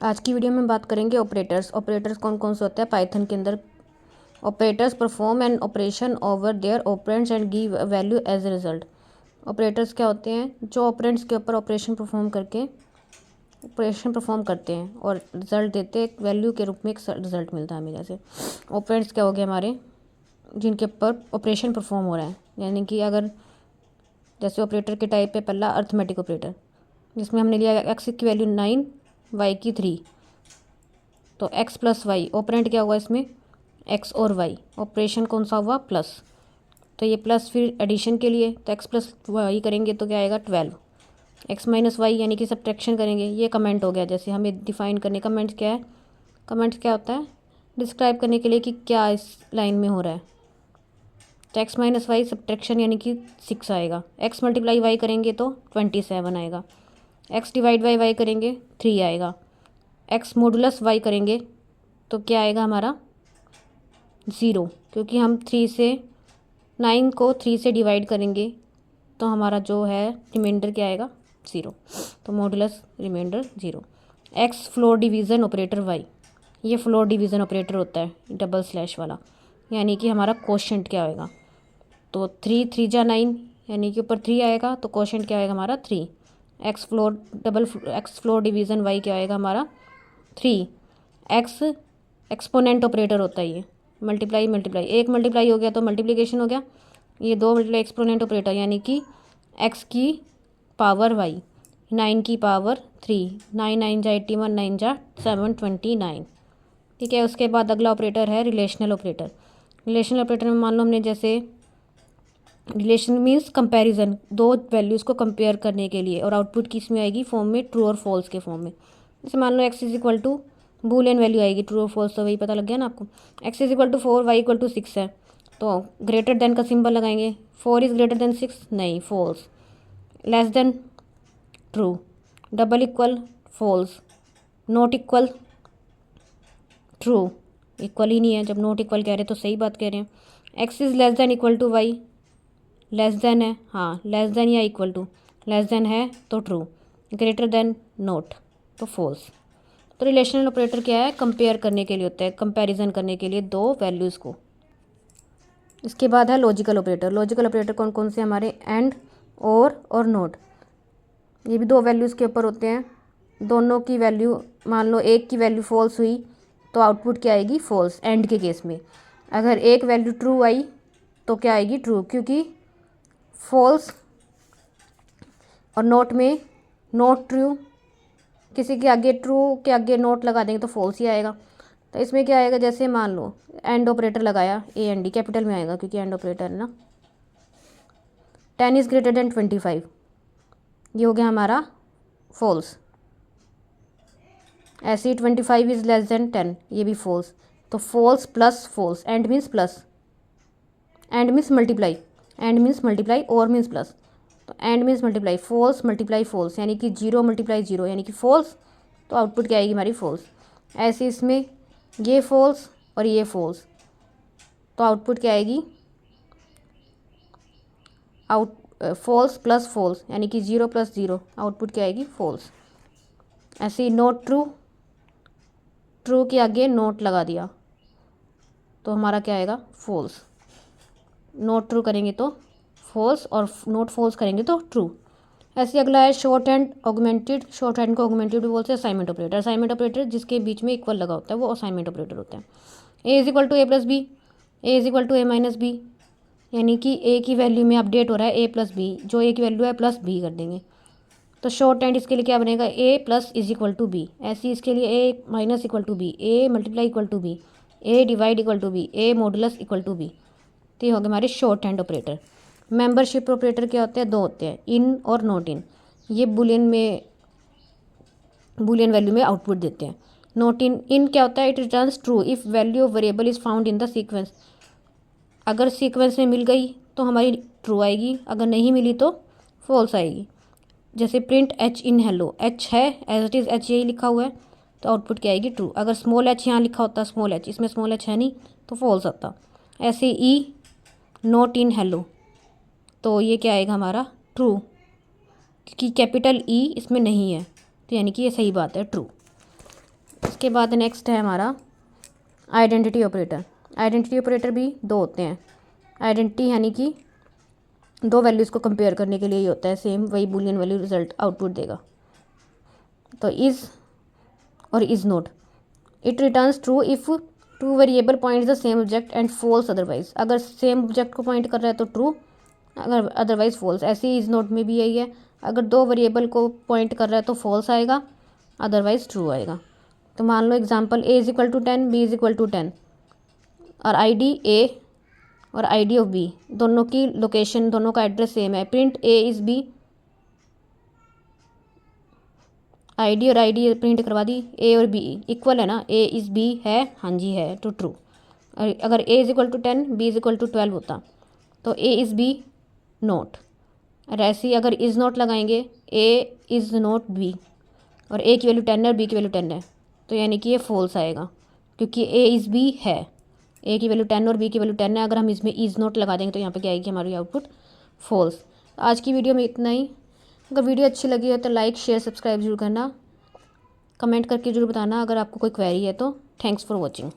आज की वीडियो में बात करेंगे ऑपरेटर्स। ऑपरेटर्स कौन कौन से होते हैं पाइथन के अंदर। Operators perform an operation over there operands and give value as a result. Operators क्या होते हैं? जो ऑपरेंड्स के ऊपर ऑपरेशन परफॉर्म करते हैं और रिजल्ट देते हैं, एक वैल्यू के रूप में एक रिजल्ट मिलता है हमें। जैसे ऑपरेंड्स क्या हो गए हमारे, जिनके ऊपर ऑपरेशन परफॉर्म हो रहा है। यानी कि अगर जैसे ऑपरेटर के टाइप पे पहला अर्थमेटिक ऑपरेटर, जिसमें हमने लिया एक्स की वैल्यू 9, वाई की 3, तो x प्लस वाई ऑपरेंड क्या हुआ इसमें, x और y। ऑपरेशन कौन सा हुआ, प्लस। तो ये प्लस फिर एडिशन के लिए, तो x प्लस वाई करेंगे तो क्या आएगा 12। x माइनस वाई यानी कि सब्ट्रैक्शन करेंगे। ये कमेंट हो गया। जैसे हमें डिफाइन करने, कमेंट्स क्या है, कमेंट्स क्या होता है, डिस्क्राइब करने के लिए कि क्या इस लाइन में हो रहा है। तो x माइनस वाई सब्ट्रैक्शन यानी कि 6 आएगा। x मल्टीप्लाई वाई करेंगे तो 27 आएगा। x डिवाइड बाई वाई करेंगे 3 आएगा। x मॉडुलस वाई करेंगे तो क्या आएगा हमारा 0, क्योंकि हम 3 से 9 को 3 से डिवाइड करेंगे तो हमारा जो है रिमाइंडर क्या आएगा 0। तो modulus reminder 0। x floor division operator y, ये फ्लोर डिवीज़न ऑपरेटर होता है डबल स्लैश वाला। यानी कि हमारा क्वोशंट क्या होएगा, तो 3 3 जा 9 यानी कि ऊपर 3 आएगा तो क्वोशंट क्या आएगा हमारा 3। एक्स फ्लोर डिवीज़न y क्या आएगा हमारा 3। एक्स एक्सपोनेंट ऑपरेटर होता है ये, मल्टीप्लाई मल्टीप्लाई, एक मल्टीप्लाई हो गया तो मल्टीप्लिकेशन हो गया। ये 2 मल्टीप्लाई एक्सपोनेंट ऑपरेटर यानी कि x की पावर y, 9 की पावर 3, 9 9 जा 81, 9 जा 729। ठीक है। उसके बाद अगला ऑपरेटर है रिलेशनल ऑपरेटर। रिलेशनल ऑपरेटर में मान लो हमने जैसे, रिलेशन मीन्स कंपैरिजन, दो वैल्यूज़ को कंपेयर करने के लिए, और आउटपुट किस में आएगी, फॉर्म में ट्रू और फॉल्स के फॉर्म में। जैसे मान लो x is equal to Boolean value आएगी ट्रू और फॉल्स, तो वही पता लग गया ना आपको। x is equal to 4, y equal to 6 है तो ग्रेटर देन का सिंबल लगाएंगे। 4 इज़ ग्रेटर देन 6, नहीं false. Less than true, double equal false, not equal true. Equal ही नहीं है, जब नॉट इक्वल कह रहे हैं तो सही बात कह रहे हैं। x is less than equal to y, less than है, हाँ लेस देन या इक्वल टू, लेस देन है तो ट्रू, ग्रेटर देन नोट तो फॉल्स। तो रिलेशनल ऑपरेटर क्या है, कंपेयर करने के लिए होता है, कंपैरिजन करने के लिए दो वैल्यूज़ को। इसके बाद है लॉजिकल ऑपरेटर। लॉजिकल ऑपरेटर कौन कौन से हमारे, एंड, और नोट। ये भी दो वैल्यूज़ के ऊपर होते हैं। दोनों की वैल्यू, मान लो एक की वैल्यू फॉल्स हुई तो आउटपुट क्या आएगी, फॉल्स। एंड के केस में अगर एक वैल्यू ट्रू आई तो क्या आएगी, ट्रू, क्योंकि फॉल्स और नोट में नोट ट्रू, किसी के आगे ट्रू के आगे नोट लगा देंगे तो फॉल्स ही आएगा। तो इसमें क्या आएगा, जैसे मान लो एंड ऑपरेटर लगाया, ए एन डी कैपिटल में आएगा क्योंकि एंड ऑपरेटर है ना। 10 इज़ ग्रेटर देन 25, ये हो गया हमारा फॉल्स। ऐसे ही 25 इज़ लेस देन 10, ये भी फॉल्स। तो false plus false, and means plus, and means multiply, and means multiply, और मीन्स प्लस। तो and means multiply, false multiply false यानी कि 0 मल्टीप्लाई 0 यानी कि फॉल्स, तो आउटपुट क्या आएगी हमारी फॉल्स। ऐसे इसमें ये फॉल्स और ये फॉल्स, तो आउटपुट क्या आएगी, फॉल्स प्लस फॉल्स यानी कि 0 प्लस 0, आउटपुट क्या आएगी फॉल्स। ऐसे ही नोट ट्रू, ट्रू के आगे नोट लगा दिया तो हमारा क्या आएगा फॉल्स। नोट ट्रू करेंगे तो फॉल्स और नोट फॉल्स करेंगे तो ट्रू। ऐसे अगला है short hand augmented. Short hand को ऑगमेंटेड भी बोलते हैं असाइनमेंट ऑपरेटर। असाइनमेंट ऑपरेटर जिसके बीच में इक्वल लगा होता है वो असाइनमेंट ऑपरेटर होता है। A is equal to a plus b, a is equal to a minus b, यानी कि ए की वैल्यू में अपडेट हो रहा है ए प्लस बी, जो ए की वैल्यू है प्लस बी कर देंगे। तो शॉर्ट हैंड इसके लिए क्या बनेगा, a plus is equal to b. ऐसे इसके लिए a minus equal to b, a multiply equal to b, a divide equal to b, a modulus equal to b. तो ये हो गए हमारे short hand operator. Membership operator क्या होते हैं, दो होते हैं, इन और नॉट इन। ये बुलियन वैल्यू में आउटपुट देते हैं। नॉट इन, इन क्या होता है, it returns true if value of variable is found in the sequence. अगर सीक्वेंस में मिल गई तो हमारी ट्रू आएगी, अगर नहीं मिली तो फॉल्स आएगी। जैसे print H in hello, H है एज इट इज़, एच यही लिखा हुआ है तो आउटपुट क्या आएगी ट्रू। अगर स्मॉल एच यहाँ लिखा होता, स्मॉल एच, इसमें स्मॉल एच है नहीं तो फॉल्स आता। ऐसे ई नॉट इन हेलो, तो ये क्या आएगा हमारा ट्रू, क्योंकि कैपिटल ई इसमें नहीं है तो यानी कि ये सही बात है, ट्रू। इसके बाद नेक्स्ट है हमारा आइडेंटिटी ऑपरेटर। आइडेंटिटी ऑपरेटर भी दो होते हैं। आइडेंटिटी यानी कि दो वैल्यूज़ को कंपेयर करने के लिए ही होता है, सेम वही बूलियन वैल्यू रिजल्ट आउटपुट देगा। तो इज़ और is not, it returns true if two variable points the same object and false otherwise. अगर सेम ऑब्जेक्ट को पॉइंट कर रहा है तो ट्रू, अगर अदरवाइज फॉल्स। ऐसे ही इज़ नॉट में भी यही है, अगर दो वेरिएबल को पॉइंट कर रहा है तो फॉल्स आएगा, अदरवाइज ट्रू आएगा। तो मान लो example a is equal to 10, b is equal to 10 और आईडी ए और आईडी ऑफ बी, दोनों की लोकेशन, दोनों का एड्रेस सेम है। Print a is b, ID और आईडी प्रिंट करवा दी, ए और बी इक्वल है ना, ए इज़ बी है, हाँ जी है, तो ट्रू। अगर a is equal to 10, b is equal to 12 होता तो ए इज़ बी नोट। और ऐसे ही अगर इज़ नोट लगाएंगे, ए इज़ नोट बी और ए की वैल्यू 10 है और बी की वैल्यू 10 है, तो यानी कि ये फॉल्स आएगा क्योंकि ए इज़ बी है, ए की वैल्यू 10 और बी की वैल्यू 10 है। अगर हम इसमें इज़ नोट लगा देंगे तो यहाँ पे क्या आएगी हमारी आउटपुट फॉल्स। आज की वीडियो में इतना ही। अगर वीडियो अच्छी लगी हो तो लाइक शेयर सब्सक्राइब जरूर करना, कमेंट करके जरूर बताना अगर आपको कोई क्वेरी है तो। Thanks for watching.